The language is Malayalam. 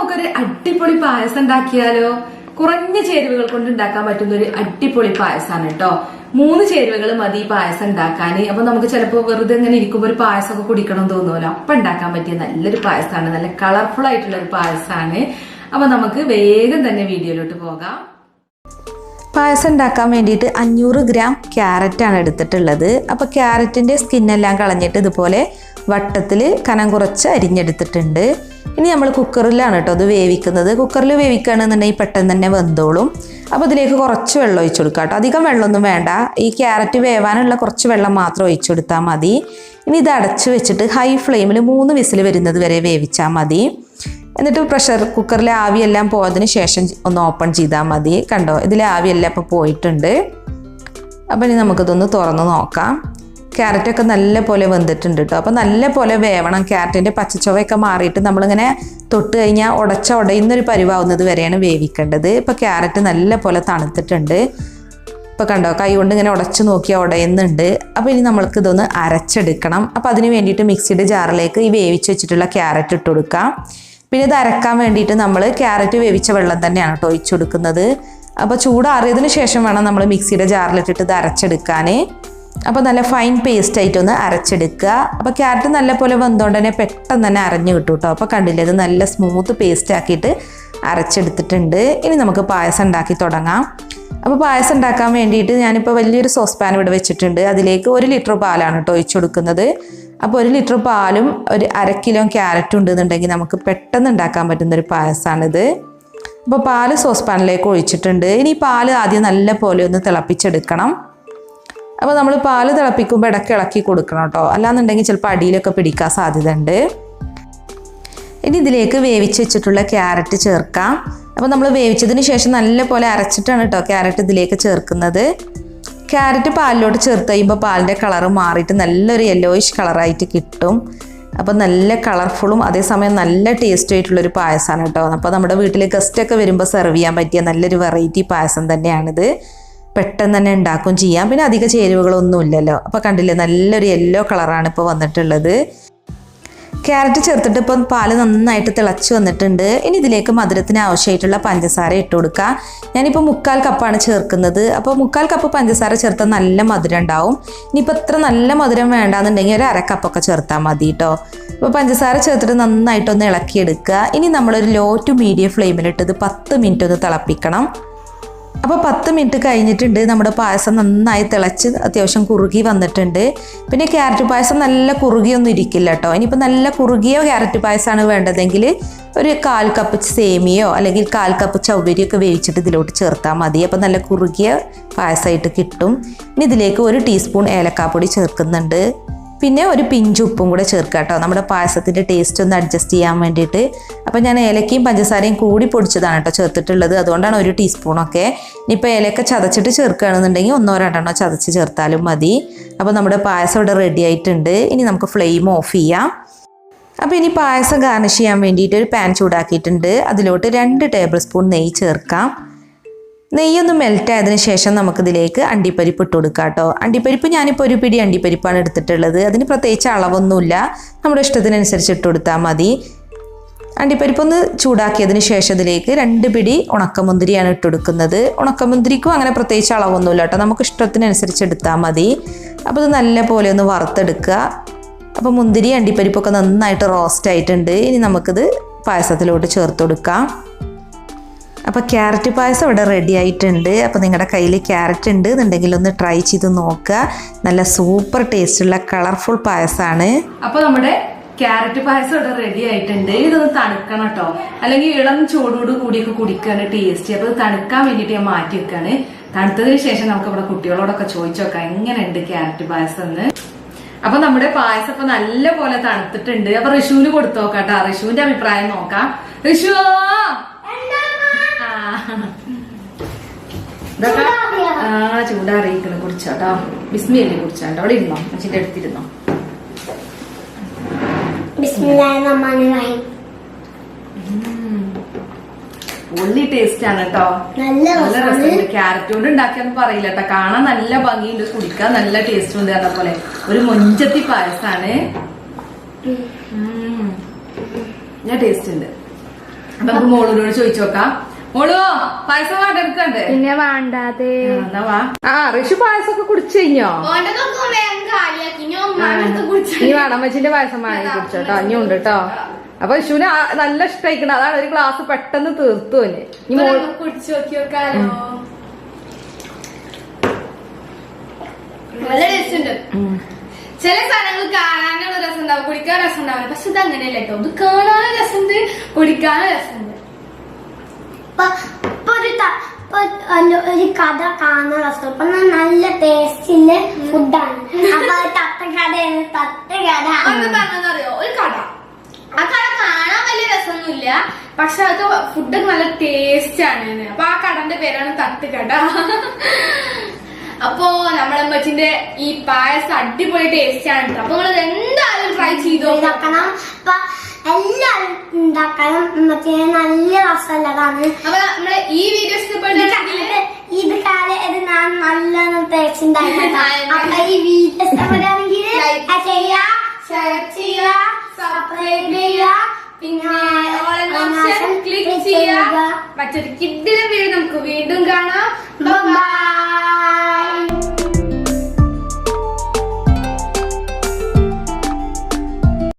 നമുക്കൊരു അടിപൊളി പായസം ഉണ്ടാക്കിയാലോ? കുറഞ്ഞ ചേരുവകൾ കൊണ്ട് ഉണ്ടാക്കാൻ പറ്റുന്ന ഒരു അടിപൊളി പായസമാണ് കേട്ടോ. 3 ചേരുവകൾ മതി പായസം ഉണ്ടാക്കാൻ. അപ്പൊ നമുക്ക് ചിലപ്പോൾ വെറുതെ ഇങ്ങനെ ഇരിക്കുമ്പോൾ ഒരു പായസമൊക്കെ കുടിക്കണം തോന്നുമല്ലോ. അപ്പൊ ഉണ്ടാക്കാൻ പറ്റിയ നല്ലൊരു പായസമാണ്, നല്ല കളർഫുൾ ആയിട്ടുള്ള ഒരു പായസമാണ്. അപ്പൊ നമുക്ക് വേഗം തന്നെ വീഡിയോയിലോട്ട് പോകാം. പായസം ഉണ്ടാക്കാൻ വേണ്ടിയിട്ട് 500 ഗ്രാം ക്യാരറ്റാണ് എടുത്തിട്ടുള്ളത്. അപ്പോൾ ക്യാരറ്റിൻ്റെ സ്കിന്നെല്ലാം കളഞ്ഞിട്ട് ഇതുപോലെ വട്ടത്തിൽ കനം കുറച്ച് അരിഞ്ഞെടുത്തിട്ടുണ്ട്. ഇനി നമ്മൾ കുക്കറിലാണ് കേട്ടോ അത് വേവിക്കുന്നത്. കുക്കറിൽ വേവിക്കുകയാണെന്നുണ്ടെങ്കിൽ പെട്ടെന്ന് തന്നെ വെന്തോളും. അപ്പോൾ ഇതിലേക്ക് കുറച്ച് വെള്ളം ഒഴിച്ചു കൊടുക്കാം കേട്ടോ. അധികം വെള്ളമൊന്നും വേണ്ട, ഈ ക്യാരറ്റ് വേവാനുള്ള കുറച്ച് വെള്ളം മാത്രം ഒഴിച്ചു കൊടുത്താൽ മതി. ഇനി ഇത് അടച്ച് വെച്ചിട്ട് ഹൈ ഫ്ലെയിമിൽ 3 വിസിൽ വരുന്നത് വരെ വേവിച്ചാൽ മതി. എന്നിട്ട് പ്രഷർ കുക്കറിലെ ആവിയെല്ലാം പോയതിന് ശേഷം ഒന്ന് ഓപ്പൺ ചെയ്താൽ മതി. കണ്ടോ, ഇതിലെ ആവിയെല്ലാം ഇപ്പോൾ പോയിട്ടുണ്ട്. അപ്പം ഇനി നമുക്കിതൊന്ന് തുറന്ന് നോക്കാം. ക്യാരറ്റൊക്കെ നല്ല പോലെ വെന്തിട്ടുണ്ട് കേട്ടോ. അപ്പോൾ നല്ല പോലെ വേവണം. ക്യാരറ്റിൻ്റെ പച്ചച്ചുവയൊക്കെ മാറിയിട്ട് നമ്മളിങ്ങനെ തൊട്ട് കഴിഞ്ഞാൽ ഉടയുന്നൊരു പരിവാവുന്നത് വരെയാണ് വേവിക്കേണ്ടത്. ഇപ്പോൾ ക്യാരറ്റ് നല്ല പോലെ തണുത്തിട്ടുണ്ട്. ഇപ്പോൾ കണ്ടോ, കൈ കൊണ്ട് ഇങ്ങനെ ഉടച്ച് നോക്കിയാൽ ഉടയുന്നുണ്ട്. അപ്പോൾ ഇനി നമ്മൾക്ക് ഇതൊന്ന് അരച്ചെടുക്കണം. അപ്പോൾ അതിന് വേണ്ടിയിട്ട് മിക്സിയുടെ ജാറിലേക്ക് ഈ വേവിച്ച് വെച്ചിട്ടുള്ള ക്യാരറ്റ് ഇട്ട് കൊടുക്കാം. പിന്നെ ഇത് അരക്കാൻ വേണ്ടിയിട്ട് നമ്മൾ ക്യാരറ്റ് വേവിച്ച വെള്ളം തന്നെയാണ് കേട്ടോ ഒഴിച്ചു കൊടുക്കുന്നത്. അപ്പോൾ ചൂടാറിയതിന് ശേഷം വേണം നമ്മൾ മിക്സിയുടെ ജാറിലിട്ടിട്ട് ഇത് അരച്ചെടുക്കാൻ. അപ്പോൾ നല്ല ഫൈൻ പേസ്റ്റ് ആയിട്ടൊന്ന് അരച്ചെടുക്കുക. അപ്പോൾ ക്യാരറ്റ് നല്ല പോലെ വെന്തോണ്ട് തന്നെ പെട്ടെന്ന് തന്നെ അരഞ്ഞു കിട്ടും കേട്ടോ. അപ്പോൾ കണ്ടില്ലേ, ഇത് നല്ല സ്മൂത്ത് പേസ്റ്റ് ആക്കിയിട്ട് അരച്ചെടുത്തിട്ടുണ്ട്. ഇനി നമുക്ക് പായസം ഉണ്ടാക്കി തുടങ്ങാം. അപ്പോൾ പായസം ഉണ്ടാക്കാൻ വേണ്ടിയിട്ട് ഞാനിപ്പോൾ വലിയൊരു സോസ് പാൻ ഇവിടെ വെച്ചിട്ടുണ്ട്. അതിലേക്ക് 1 ലിറ്റർ പാലാണ് കേട്ടോ ഒഴിച്ചു കൊടുക്കുന്നത്. അപ്പോൾ 1 ലിറ്റർ പാലും ഒരു 1/2 കിലോ ക്യാരറ്റും ഉണ്ടെന്നുണ്ടെങ്കിൽ നമുക്ക് പെട്ടെന്ന് ഉണ്ടാക്കാൻ പറ്റുന്നൊരു പായസമാണിത്. അപ്പോൾ പാല് സോസ് പാനിലേക്ക് ഒഴിച്ചിട്ടുണ്ട്. ഇനി പാല് ആദ്യം നല്ല പോലെ ഒന്ന് തിളപ്പിച്ചെടുക്കണം. അപ്പോൾ നമ്മൾ പാല് തിളപ്പിക്കുമ്പോൾ ഇടയ്ക്ക് ഇളക്കി കൊടുക്കണം കേട്ടോ, അല്ലാന്നുണ്ടെങ്കിൽ ചിലപ്പോൾ അടിയിലൊക്കെ പിടിക്കാൻ സാധ്യത ഉണ്ട്. ഇനി ഇതിലേക്ക് വേവിച്ച് വെച്ചിട്ടുള്ള ക്യാരറ്റ് ചേർക്കാം. അപ്പോൾ നമ്മൾ വേവിച്ചതിന് ശേഷം നല്ല പോലെ അരച്ചിട്ടാണ് കേട്ടോ ക്യാരറ്റ് ഇതിലേക്ക് ചേർക്കുന്നത്. ക്യാരറ്റ് പാലിലോട്ട് ചേർത്ത് കഴിയുമ്പോൾ പാലിൻ്റെ കളറ് മാറിയിട്ട് നല്ലൊരു യെല്ലോയിഷ് കളറായിട്ട് കിട്ടും. അപ്പോൾ നല്ല കളർഫുള്ളും അതേസമയം നല്ല ടേസ്റ്റും ആയിട്ടുള്ളൊരു പായസമാണ് കേട്ടോ. അപ്പോൾ നമ്മുടെ വീട്ടിൽ ഗസ്റ്റൊക്കെ വരുമ്പോൾ സെർവ് ചെയ്യാൻ പറ്റിയ നല്ലൊരു വെറൈറ്റി പായസം തന്നെയാണിത്. പെട്ടെന്ന് തന്നെ ഉണ്ടാക്കും ചെയ്യാം. പിന്നെ അധിക ചേരുവകളൊന്നും ഇല്ലല്ലോ. അപ്പോൾ കണ്ടില്ലേ, നല്ലൊരു യെല്ലോ കളറാണ് ഇപ്പോൾ വന്നിട്ടുള്ളത്. ക്യാരറ്റ് ചേർത്തിട്ട് ഇപ്പം പാല് നന്നായിട്ട് തിളച്ച് വന്നിട്ടുണ്ട്. ഇനി ഇതിലേക്ക് മധുരത്തിന് ആവശ്യമായിട്ടുള്ള പഞ്ചസാര ഇട്ട് കൊടുക്കുക. ഞാനിപ്പോൾ 3/4 കപ്പാണ് ചേർക്കുന്നത്. അപ്പോൾ 3/4 കപ്പ് പഞ്ചസാര ചേർത്താൽ നല്ല മധുരം ഉണ്ടാവും. ഇനിയിപ്പോൾ ഇത്ര നല്ല മധുരം വേണ്ടാന്നുണ്ടെങ്കിൽ ഒരു 1/2 കപ്പൊക്കെ ചേർത്താൽ മതി കേട്ടോ. അപ്പോൾ പഞ്ചസാര ചേർത്തിട്ട് നന്നായിട്ടൊന്ന് ഇളക്കിയെടുക്കുക. ഇനി നമ്മളൊരു ലോ ടു മീഡിയം ഫ്ലെയിമിലിട്ട് ഇത് 10 മിനിറ്റ് ഒന്ന് തിളപ്പിക്കണം. അപ്പോൾ 10 മിനിറ്റ് കഴിഞ്ഞിട്ടുണ്ട്. നമ്മുടെ പായസം നന്നായി തിളച്ച് അത്യാവശ്യം കുറുകി വന്നിട്ടുണ്ട്. പിന്നെ ക്യാരറ്റ് പായസം നല്ല കുറുകിയൊന്നും ഇരിക്കില്ല കേട്ടോ. ഇനിയിപ്പോൾ നല്ല കുറുകിയ ക്യാരറ്റ് പായസമാണ് വേണ്ടതെങ്കിൽ ഒരു 1/4 കപ്പ് സേമിയോ അല്ലെങ്കിൽ 1/4 കപ്പ് ചവ്വരിയൊക്കെ വേവിച്ചിട്ട് ഇതിലോട്ട് ചേർത്താൽ മതി. അപ്പോൾ നല്ല കുറുകിയ പായസമായിട്ട് കിട്ടും. ഇനി ഇതിലേക്ക് 1 ടീസ്പൂൺ ഏലക്കാപ്പൊടി ചേർക്കുന്നുണ്ട്. പിന്നെ ഒരു പിഞ്ച് ഉപ്പും കൂടെ ചേർക്കുക കേട്ടോ, നമ്മുടെ പായസത്തിൻ്റെ ടേസ്റ്റ് ഒന്ന് അഡ്ജസ്റ്റ് ചെയ്യാൻ വേണ്ടിയിട്ട്. അപ്പോൾ ഞാൻ ഏലക്കയും പഞ്ചസാരയും കൂടി പൊടിച്ചതാണ് കേട്ടോ ചേർത്തിട്ടുള്ളത്. അതുകൊണ്ടാണ് 1 ടീസ്പൂണൊക്കെ. ഇനിയിപ്പോൾ ഏലക്ക ചതച്ചിട്ട് ചേർക്കുകയാണെന്നുണ്ടെങ്കിൽ 1-2 ചതച്ച് ചേർത്താലും മതി. അപ്പോൾ നമ്മുടെ പായസം ഇവിടെ റെഡി ആയിട്ടുണ്ട്. ഇനി നമുക്ക് ഫ്ലെയിം ഓഫ് ചെയ്യാം. അപ്പോൾ ഇനി പായസം ഗാർണിഷ് ചെയ്യാൻ വേണ്ടിയിട്ട് ഒരു പാൻ ചൂടാക്കിയിട്ടുണ്ട്. അതിലോട്ട് 2 ടേബിൾ സ്പൂൺ നെയ്യ് ചേർക്കാം. നെയ്യൊന്ന് മെൽറ്റ് ആയതിനു ശേഷം നമുക്കിതിലേക്ക് അണ്ടിപ്പരിപ്പ് ഇട്ട് കൊടുക്കാം കേട്ടോ. അണ്ടിപ്പരിപ്പ് ഞാനിപ്പോൾ 1 പിടി അണ്ടിപ്പരിപ്പാണ് എടുത്തിട്ടുള്ളത്. അതിന് പ്രത്യേകിച്ച് അളവൊന്നുമില്ല, നമ്മുടെ ഇഷ്ടത്തിനനുസരിച്ച് ഇട്ട് കൊടുത്താൽ മതി. അണ്ടിപ്പരിപ്പൊന്ന് ചൂടാക്കിയതിന് ശേഷം ഇതിലേക്ക് 2 പിടി ഉണക്കമുന്തിരിയാണ് ഇട്ട് കൊടുക്കുന്നത്. ഉണക്കമുന്തിരിക്കും അങ്ങനെ പ്രത്യേകിച്ച് അളവൊന്നുമില്ല കേട്ടോ, നമുക്ക് ഇഷ്ടത്തിനനുസരിച്ച് എടുത്താൽ മതി. അപ്പോൾ ഇത് നല്ല പോലെ ഒന്ന് വറുത്തെടുക്കുക. അപ്പോൾ മുന്തിരി അണ്ടിപ്പരിപ്പൊക്കെ നന്നായിട്ട് റോസ്റ്റ് ആയിട്ടുണ്ട്. ഇനി നമുക്കിത് പായസത്തിലോട്ട് ചേർത്ത് കൊടുക്കാം. അപ്പോൾ ക്യാരറ്റ് പായസം ഇവിടെ റെഡി ആയിട്ടുണ്ട്. അപ്പോൾ നിങ്ങളുടെ കയ്യിൽ ക്യാരറ്റ് ഉണ്ട് എന്നുണ്ടെങ്കിൽ ഒന്ന് ട്രൈ ചെയ്ത് നോക്കുക. നല്ല സൂപ്പർ ടേസ്റ്റുള്ള കളർഫുൾ പായസമാണ്. അപ്പോൾ നമ്മുടെ ക്യാരറ്റ് പായസം ഇവിടെ റെഡി ആയിട്ടുണ്ട്. ഇതൊന്ന് തണുക്കണം കേട്ടോ, അല്ലെങ്കിൽ ഇളം ചൂടോട് കൂടിയൊക്കെ കുടിക്കാണ് ടേസ്റ്റി. അപ്പോൾ ഇത് തണുക്കാൻ വേണ്ടിയിട്ട് ഞാൻ മാറ്റി വെക്കാണ്. തണുത്തതിന് ശേഷം നമുക്ക് ഇവിടെ കുട്ടികളോടൊക്കെ ചോദിച്ചു നോക്കാം എങ്ങനെയുണ്ട് ക്യാരറ്റ് പായസം എന്ന്. അപ്പൊ നമ്മുടെ പായസം ഇപ്പൊ നല്ല പോലെ തണുത്തിട്ടുണ്ട്. അപ്പൊ ഋഷുവിന് കൊടുത്തു നോക്കാം കേട്ടോ, ഋഷുവിന്റെ അഭിപ്രായം നോക്കാം. ഋഷു ഇതൊക്കെ ചൂടാറിയിക്കണ് കുടിച്ചോട്ടോ. ബിസ്മിയല്ലേ കുടിച്ചോട്ടോ. അവിടെ ഇരുന്നോ, അച്ഛൻ്റെ അടുത്തിരുന്നോ. ഉള്ളി ടേസ്റ്റ് ആണ് കേട്ടോ, നല്ല രസമുണ്ട്. ക്യാരറ്റ് കൊണ്ട് ഉണ്ടാക്കിയെന്ന് പറയില്ല കേട്ടോ, കാണാൻ നല്ല ഭംഗിയുണ്ട്, കുടിക്കാൻ നല്ല ടേസ്റ്റ് ഉണ്ട്. അതേപോലെ ഒരു മൊഞ്ചത്തി പായസാണ്, ഞാൻ ടേസ്റ്റ് ഉണ്ട്. അപ്പൊ നമുക്ക് മോളൂരോട് ചോദിച്ചു നോക്കാം. മോളോ പായസം എടുക്കണ്ടേ? പിന്നെ വേണ്ടാതെ. എന്നാ വാ. ഋഷു പായസമൊക്കെ കുടിച്ചു കഴിഞ്ഞോ? ഈ വടമച്ചിന്റെ പായസം വേണമെങ്കിൽ കുടിച്ചോട്ടോ, അഞ്ഞുണ്ട് കേട്ടോ. അപ്പൊ ഋഷുവിന് നല്ല ഇഷ്ടമായിക്കണം, അതാണ് ഒരു ഗ്ലാസ് പെട്ടെന്ന് തീർത്തു. കുടിച്ചു നോക്കി നോക്കാലോ. നല്ല ടേസ്റ്റ് ഉണ്ട്. ചില സാധനങ്ങൾ കാണാനുള്ള രസം ഉണ്ടാവും, കുടിക്കാൻ രസം ഉണ്ടാവില്ല. പക്ഷെ ഇത് അങ്ങനെയല്ല കേട്ടോ, ഇത് കാണാനും രസമുണ്ട്, കുടിക്കാനും രസമുണ്ട്. ഒരു കഥ കാണാൻ രസം. അപ്പൊ നല്ല ടേസ്റ്റില് ഫുഡാണ്. അപ്പൊ തട്ടുകടയാണ്. പറഞ്ഞറിയോ, ഒരു കട, ആ കട കാണാൻ വലിയ രസമൊന്നുമില്ല, പക്ഷെ അത് ഫുഡൊക്കെ നല്ല ടേസ്റ്റ് ആണ്. അപ്പൊ ആ കടന്റെ പേരാണ് തട്ടുകട. അപ്പൊ നമ്മളെ അമ്മച്ചിന്റെ ഈ പായസം അടിപൊളി ടേസ്റ്റ് ആണ്. അപ്പൊ നിങ്ങൾ എന്തായാലും ട്രൈ ചെയ്ത് നോക്കണം. അപ്പൊ എല്ലാരും ഉണ്ടാക്കണം. നല്ല രസമുള്ളതാണ്. അപ്പൊ നമ്മളെ ഈ വീഡിയോസ് ഇത് കാലം ഇത് ഞാൻ നല്ലോണം ടേസ്റ്റ് ഉണ്ടായിരുന്നു. അപ്പൊ ഈ വീഡിയോ ഇഷ്ടപ്പെടുകയാണെങ്കിൽ ഷെയർ ചെയ്യുക, സബ്സ്ക്രൈബ് ചെയ്യുക, പിന്നെ ക്ലിക്ക് ചെയ്യുക. മറ്റൊരു കിഡിലും വീഡിയോ നമുക്ക് വീണ്ടും കാണാം. ബൈ.